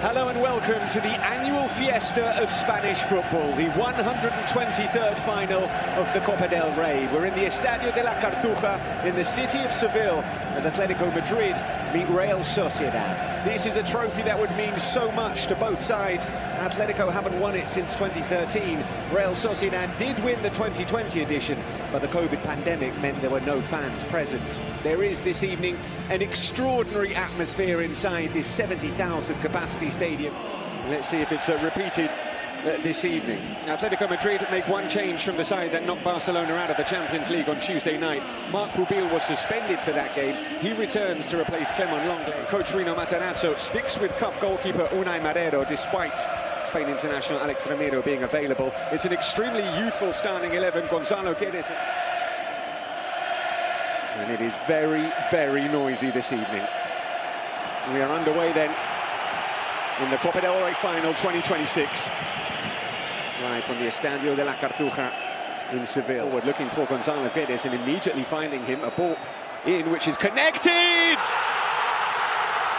Hello and welcome to the annual fiesta of Spanish football, the 123rd final of the Copa del Rey. We're in the Estadio de la Cartuja in the city of Seville as Atletico Madrid meet Real Sociedad. This is a trophy that would mean so much to both sides. Atletico haven't won it since 2013. Real Sociedad did win the 2020 edition, but the COVID pandemic meant there were no fans present. There is this evening an extraordinary atmosphere inside this 70,000 capacity stadium. Let's see if it's repeated this evening. Atletico Madrid make one change from the side that knocked Barcelona out of the Champions League on Tuesday night. Marc Pubil was suspended for that game. He returns to replace Clement Lenglet. Coach Rino Matarazzo sticks with cup goalkeeper Unai Marrero despite Spain international Alex Ramiro being available. It's an extremely youthful starting 11. Gonzalo Guedes. And it is very, very noisy this evening. We are underway then in the Copa del Rey final 2026. Live from the Estadio de la Cartuja in Seville. Forward looking for Gonzalo Guedes and immediately finding him a ball in which is connected.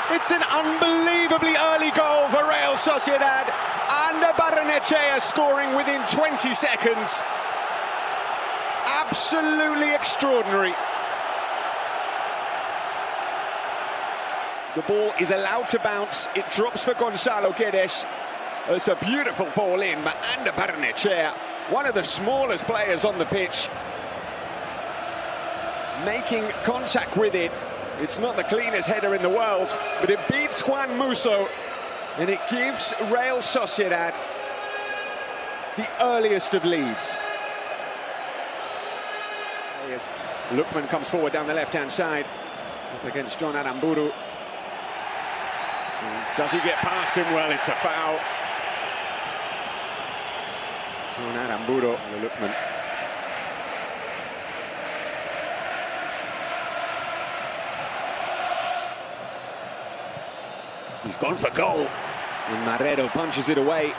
It's an unbelievably early goal for Real Sociedad. And Barrenechea scoring within 20 seconds. Absolutely extraordinary. The ball is allowed to bounce. It drops for Gonzalo Guedes. It's a beautiful ball in, but Ander Barrenechea, one of the smallest players on the pitch, making contact with it. It's not the cleanest header in the world, but it beats Juan Musso, and it gives Real Sociedad the earliest of leads. Lookman comes forward down the left-hand side, up against John Aramburu. Does he get past him? Well, it's a foul. John Aramburu, the Lookman. He's gone for goal. And Marrero punches it away.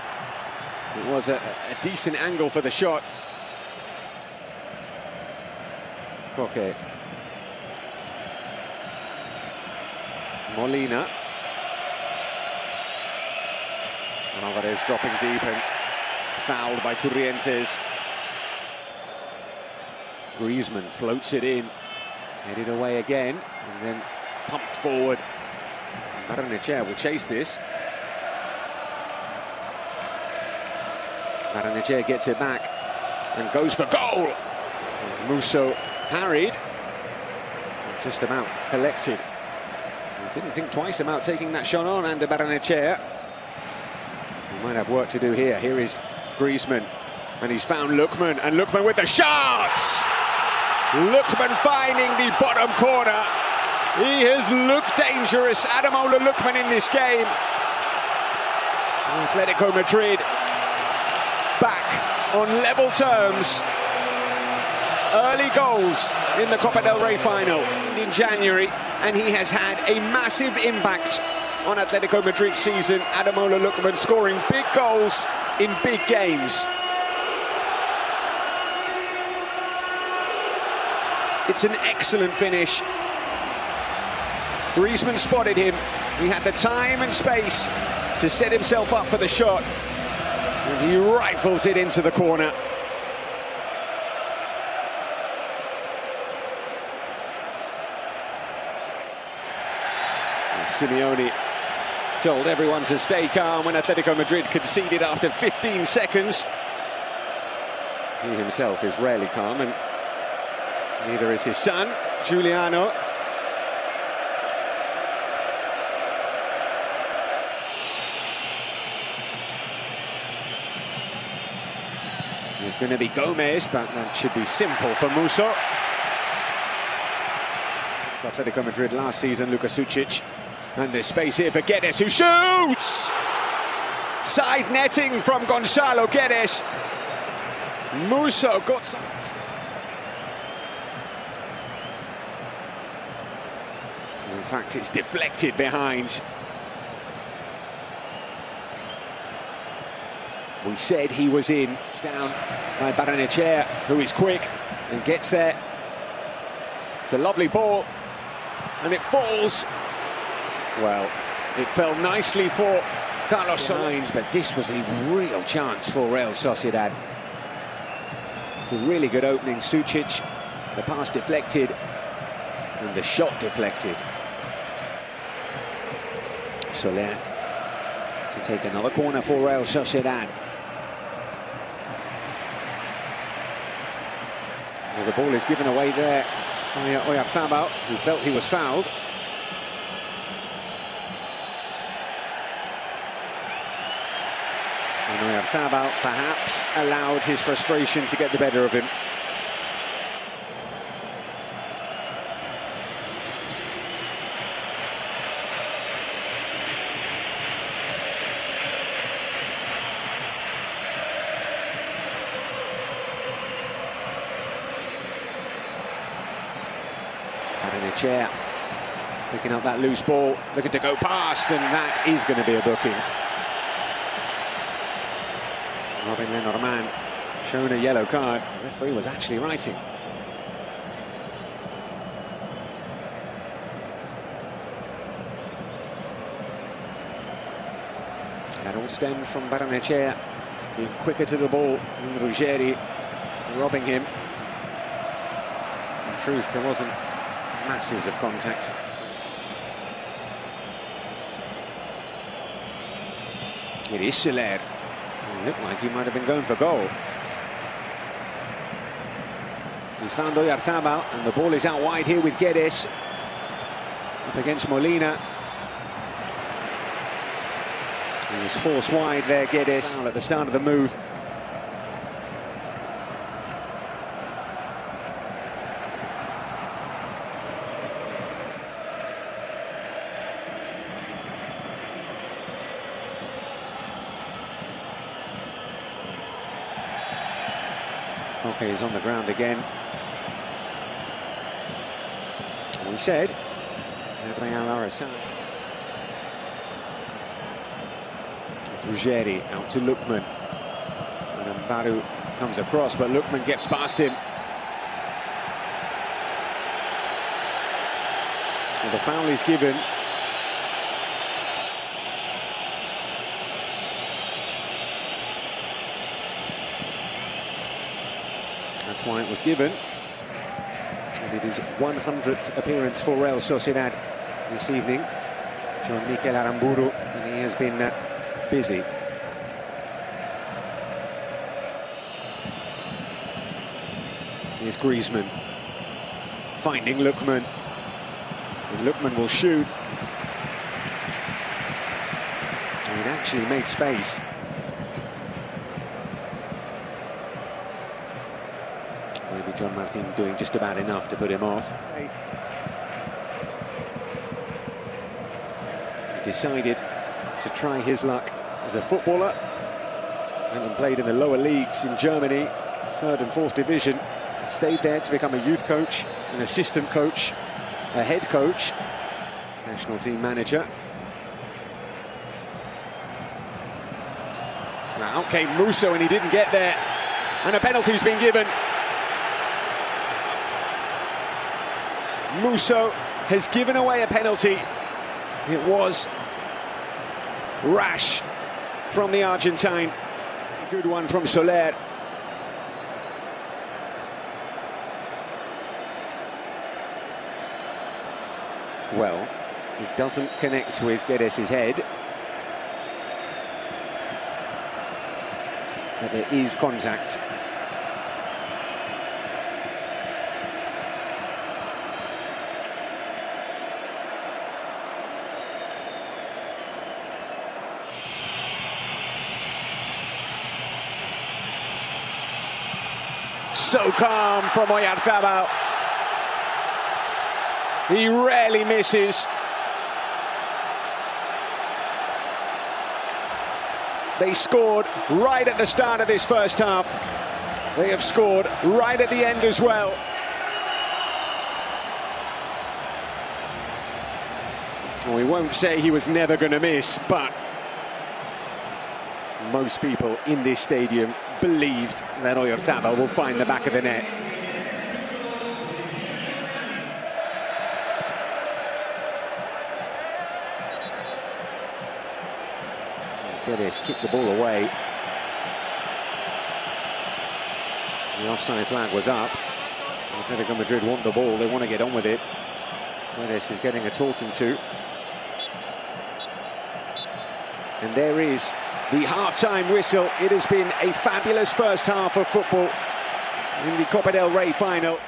It was a decent angle for the shot. Koke. Molina. Alvarez dropping deep and fouled by Turrientes. Griezmann floats it in, headed away again, and then pumped forward. Barrenechea will chase this. Barrenechea gets it back and goes for goal. And Musso parried, and just about collected. He didn't think twice about taking that shot on Ander Barrenechea. He might have work to do here. Here is Griezmann, and he's found Lookman, and Lookman with the shot! Lookman finding the bottom corner. He has looked dangerous, Ademola Lookman, in this game. Atletico Madrid back on level terms. Early goals in the Copa del Rey final in January, and he has had a massive impact on Atletico Madrid's season. Ademola Lookman scoring big goals in big games. It's an excellent finish. Griezmann spotted him. He had the time and space to set himself up for the shot, and he rifles it into the corner. And Simeone told everyone to stay calm when Atletico Madrid conceded after 15 seconds. He himself is rarely calm, and neither is his son, Giuliano. There's going to be Gomez, but that should be simple for Musso. It's Atletico Madrid last season, Luka Sucic. And there's space here for Guedes, who shoots! Side netting from Gonzalo Guedes. Musso got some. In fact, it's deflected behind. We said he was in. Down by Barrenechea, who is quick and gets there. It's a lovely ball, and it falls. Well, it fell nicely for Carlos Soler, but this was a real chance for Real Sociedad. It's a really good opening. Sucic, the pass deflected, and the shot deflected. Soler to take another corner for Real Sociedad. Well, the ball is given away there by Oyarzabal, who felt he was fouled. And Oyarzabal perhaps allowed his frustration to get the better of him. Having a chair, picking up that loose ball, looking to go past, and that is going to be a booking. Robin Lenormand shown a yellow card. The referee was actually writing. That all stemmed from Barrenechea being quicker to the ball than Ruggeri, robbing him. In truth, there wasn't masses of contact. It is Soler. It looked like he might have been going for goal. He's found Oyarzabal, and the ball is out wide here with Guedes. Up against Molina. He was forced wide there, Guedes, at the start of the move. Okay, he's on the ground again. We said Ruggeri out to Lookman. And Baru comes across, but Lookman gets past him. Well, the foul is given. That's why it was given. And it is 100th appearance for Real Sociedad this evening. John Mikel Aramburu, and he has been busy. Here's Griezmann finding Lookman. And Lookman will shoot. And he actually made space. Maybe John Martin doing just about enough to put him off. He decided to try his luck as a footballer, and played in the lower leagues in Germany, 3rd and 4th division. Stayed there to become a youth coach, an assistant coach, a head coach, national team manager. Now out came Musso, and he didn't get there, and a penalty's been given. Musso has given away a penalty. It was rash from the Argentine. Good one from Soler. Well, it doesn't connect with Guedes' head. But there is contact. So calm from Oyarzabal. He rarely misses. They scored right at the start of this first half. They have scored right at the end as well. We won't say he was never going to miss, but most people in this stadium believed that Oyarzabal will find the back of the net. Guedes kicked the ball away. The offside flag was up. Atletico Madrid want the ball, they want to get on with it. Guedes is getting a talking to. And there is the half-time whistle. It has been a fabulous first half of football in the Copa del Rey final.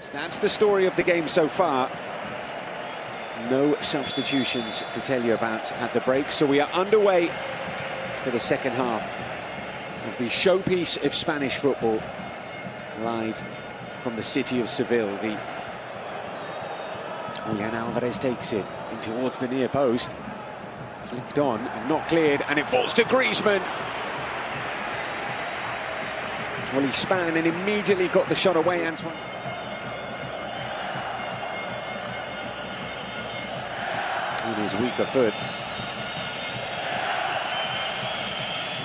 So that's the story of the game so far. No substitutions to tell you about at the break, so we are underway for the second half of the showpiece of Spanish football, live from the city of Seville. Julian Alvarez takes it in towards the near post, flicked on and not cleared, and it falls to Griezmann. Well, he span and immediately got the shot away, Antoine. On his weaker foot.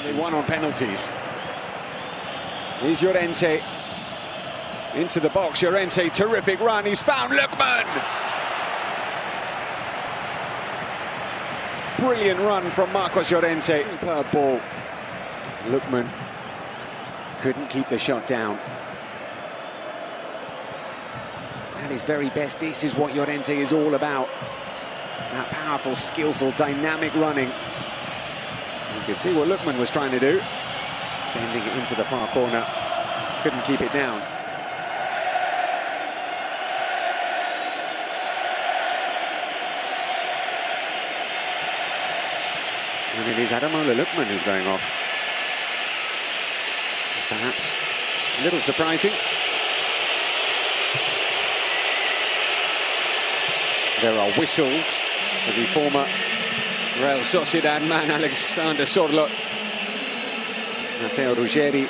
They won on penalties. Here's Llorente. Into the box, Llorente, terrific run. He's found Lookman. Brilliant run from Marcos Llorente. Superb ball. Lookman couldn't keep the shot down. At his very best, this is what Llorente is all about. That powerful, skillful, dynamic running. You could see what Lookman was trying to do. Bending it into the far corner. Couldn't keep it down. And it is Ademola Lookman who's going off. Just perhaps a little surprising. There are whistles for the former Real Sociedad man, Alexander Sorloth. Matteo Ruggeri.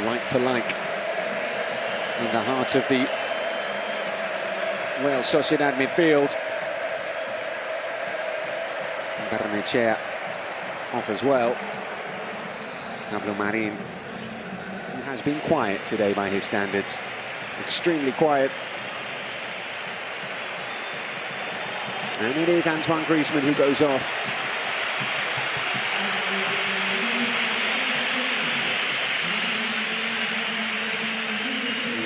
Like for like. In the heart of the Real Sociedad midfield. Barnechea off as well. Pablo Marin, who has been quiet today by his standards. Extremely quiet. And it is Antoine Griezmann who goes off.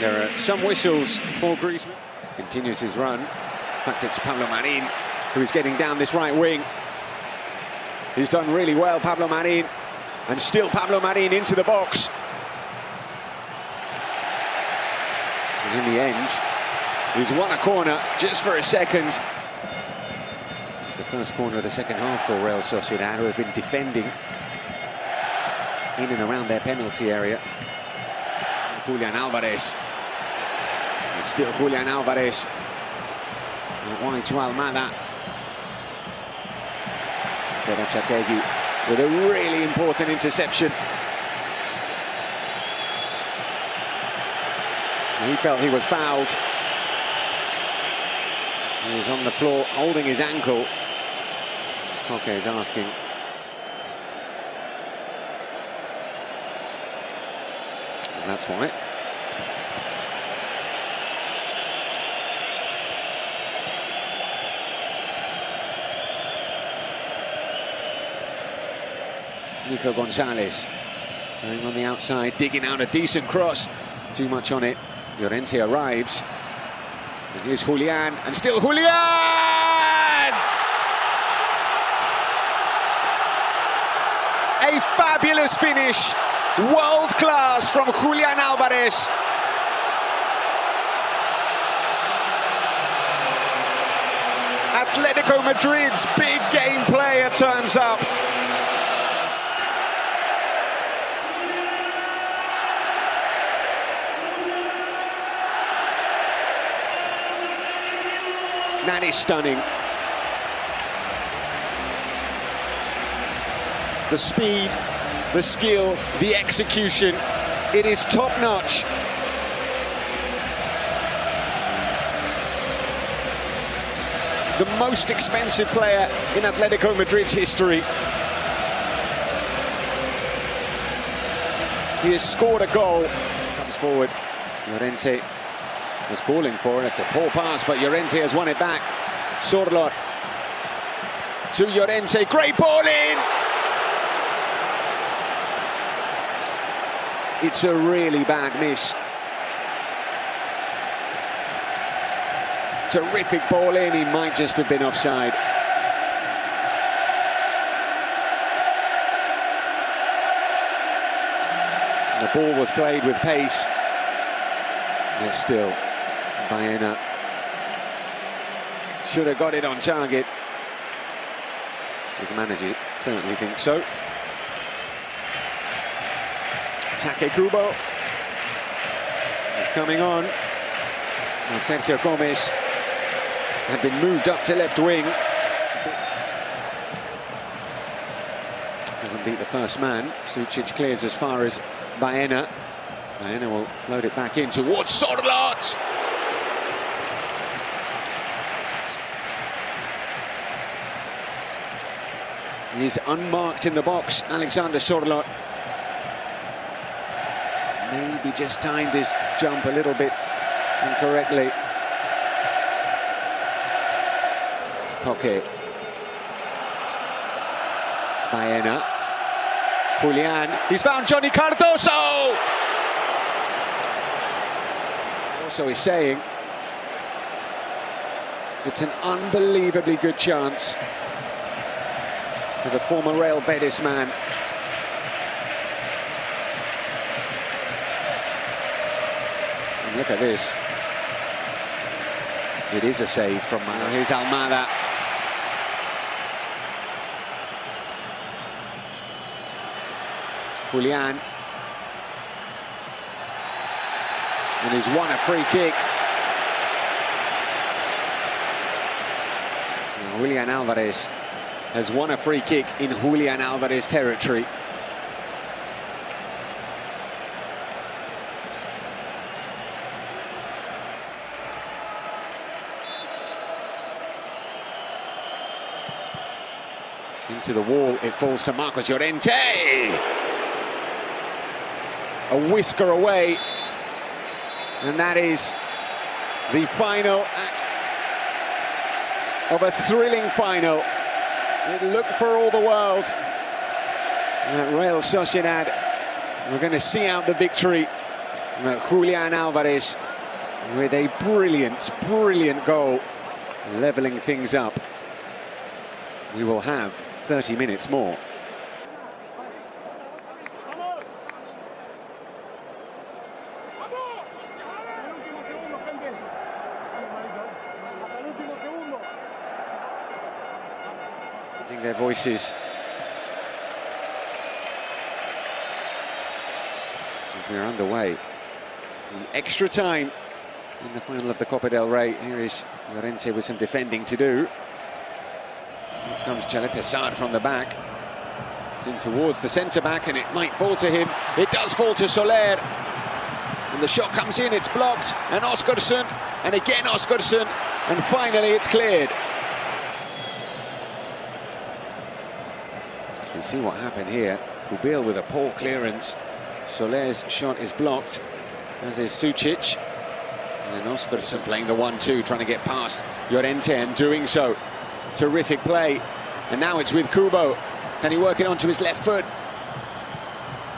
There are some whistles for Griezmann. Continues his run. In fact, it's Pablo Marin who is getting down this right wing. He's done really well, Pablo Marin. And still Pablo Marin into the box. And in the end, he's won a corner just for a second. It's the first corner of the second half for Real Sociedad, who have been defending in and around their penalty area. Julian Alvarez. It's still Julian Alvarez. Out wide to Almada. Berachategui with a really important interception. He felt he was fouled. He was on the floor holding his ankle. Koke is asking. And that's why. Nico Gonzalez going on the outside, digging out a decent cross. Too much on it. Llorente arrives. And here's Julian, and still Julian! A fabulous finish. World class from Julian Alvarez. Atletico Madrid's big game player turns up. That is stunning. The speed, the skill, the execution, it is top-notch. The most expensive player in Atletico Madrid's history. He has scored a goal. Comes forward. Llorente was calling for it. It's a poor pass, but Llorente has won it back. Sorloth to Llorente. Great ball in! It's a really bad miss. Terrific ball in. He might just have been offside. The ball was played with pace. Yet still, Baena should have got it on target. His manager certainly thinks so. Take Kubo is coming on. And Sergio Gomez had been moved up to left wing. Doesn't beat the first man. Sucic clears as far as Baena. Baena will float it back in towards Sorloth. He's unmarked in the box, Alexander Sorloth. Maybe just timed his jump a little bit incorrectly. Koke. Baena. Julian. He's found Johnny Cardoso! Also he's saying it's an unbelievably good chance for the former Real Betis man. And look at this. It is a save from here's Almada. Julian. And he's won a free kick. Now, Julian Alvarez has won a free kick in Julian Alvarez territory. Into the wall, it falls to Marcos Llorente. A whisker away. And that is the final act of a thrilling final. It looked for all the world that Real Sociedad were going to see out the victory. Julian Alvarez with a brilliant, brilliant goal, levelling things up. We will have 30 minutes more. Their voices as we are underway in extra time in the final of the Copa del Rey. Here is Llorente with some defending to do. Here comes Jaleta from the back. It's in towards the centre-back and it might fall to him. It does fall to Soler. And the shot comes in, it's blocked. And Oscarsson, and again Oscarsson. And finally it's cleared. You see what happened here. Kubil with a poor clearance. Soler's shot is blocked, as is Sucic. And then Oscarsson playing the 1-2, trying to get past Llorente and doing so. Terrific play. And now it's with Kubo. Can he work it onto his left foot?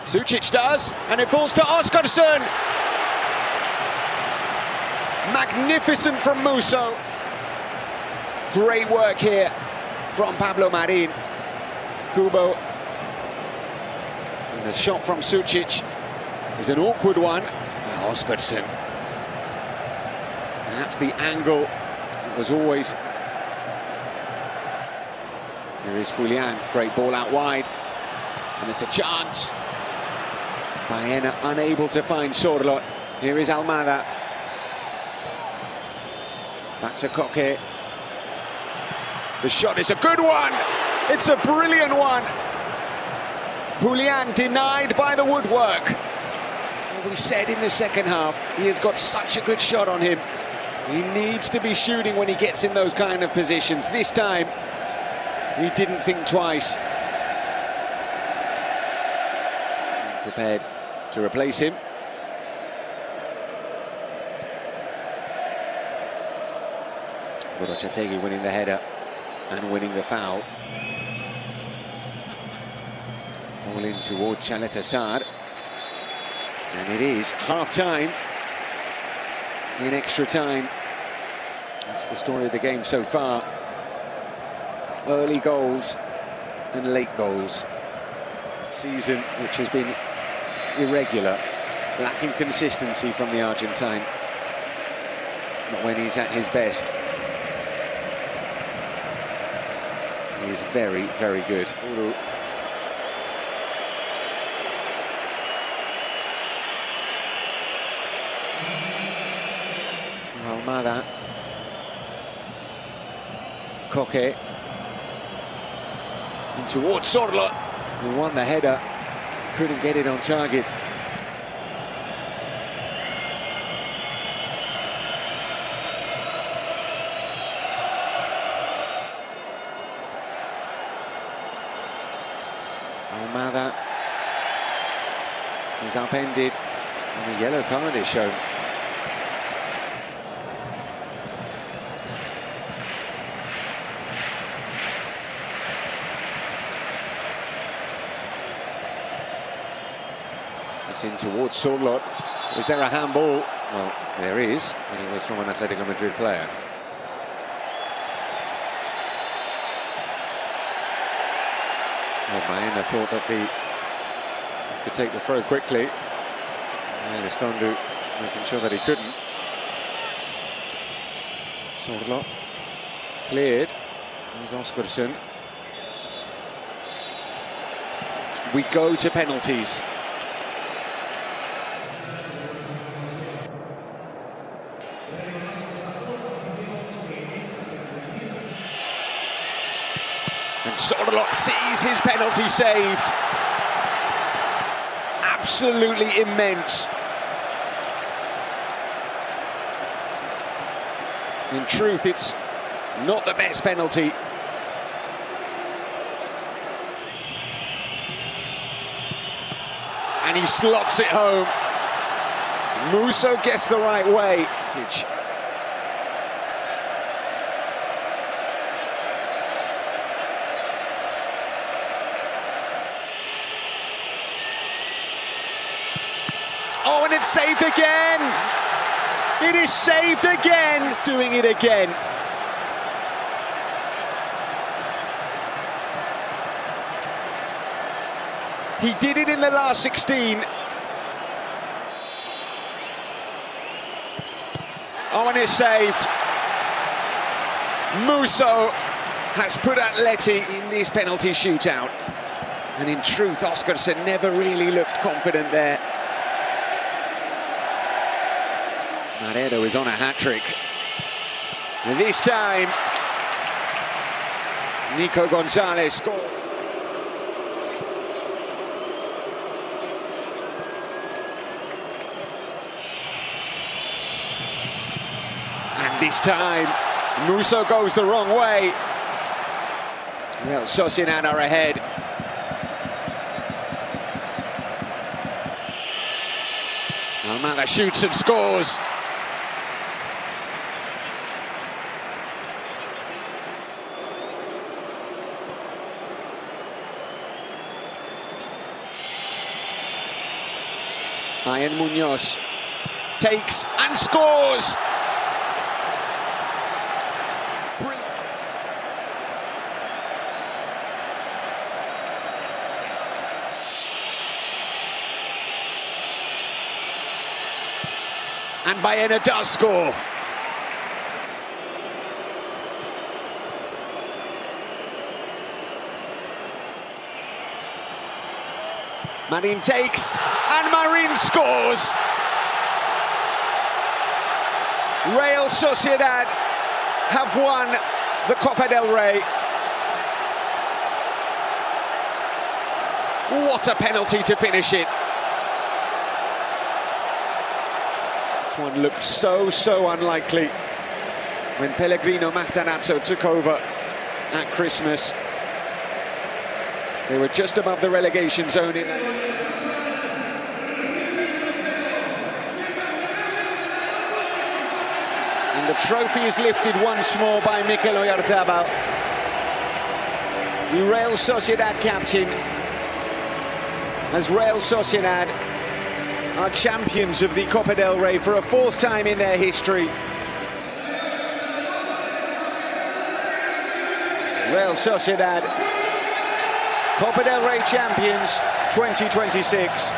Sucic does, and it falls to Oscarsson. Magnificent from Musso. Great work here from Pablo Marin. Kubo, and the shot from Sucic is an awkward one. Oscarsson, perhaps the angle was always. Here is Julian, great ball out wide, and it's a chance. Baena unable to find Sorloth. Here is Almada. Back to Koke. The shot is a good one. It's a brilliant one. Julian denied by the woodwork. We said in the second half, he has got such a good shot on him. He needs to be shooting when he gets in those kind of positions. This time, he didn't think twice. Prepared to replace him. Gorochategi winning the header and winning the foul. Ball in towards Caleta-Car. And it is half-time in extra time. That's the story of the game so far. Early goals and late goals. Season which has been irregular, lacking consistency from the Argentine. Not when he's at his best. He is very, very good. Almada. Koke. In towards Sorlo, who won the header. Couldn't get it on target. Almada is upended and a yellow card is shown. It's in towards Sorlot. Is there a handball? Well, there is, and it was from an Atletico Madrid player. Well, Baena thought that he could take the throw quickly. And Estondo making sure that he couldn't. Sorlot cleared. There's Oscarsson. We go to penalties. And Sorlot sees his penalty saved. Absolutely immense. In truth, it's not the best penalty. And he slots it home. Musso gets the right way. Oh, and it's saved again! It is saved again! He's doing it again. He did it in the last 16. Oh, and it's saved. Musso has put Atleti in this penalty shootout. And in truth, Oscarsson never really looked confident there. Maredo is on a hat-trick. And this time, Nico Gonzalez scored. And this time, Musso goes the wrong way. Well, Sociedad are ahead. Almada shoots and scores. Ian Munoz takes and scores. And Baena does score. Marin takes, and Marin scores. Real Sociedad have won the Copa del Rey. What a penalty to finish it. This one looked so unlikely when Pellegrino Martinazzo took over at Christmas. They were just above the relegation zone in that. the trophy is lifted once more by Mikel Oyarzabal, the Real Sociedad captain, as Real Sociedad are champions of the Copa del Rey for a fourth time in their history. Real Sociedad, Copa del Rey champions 2026.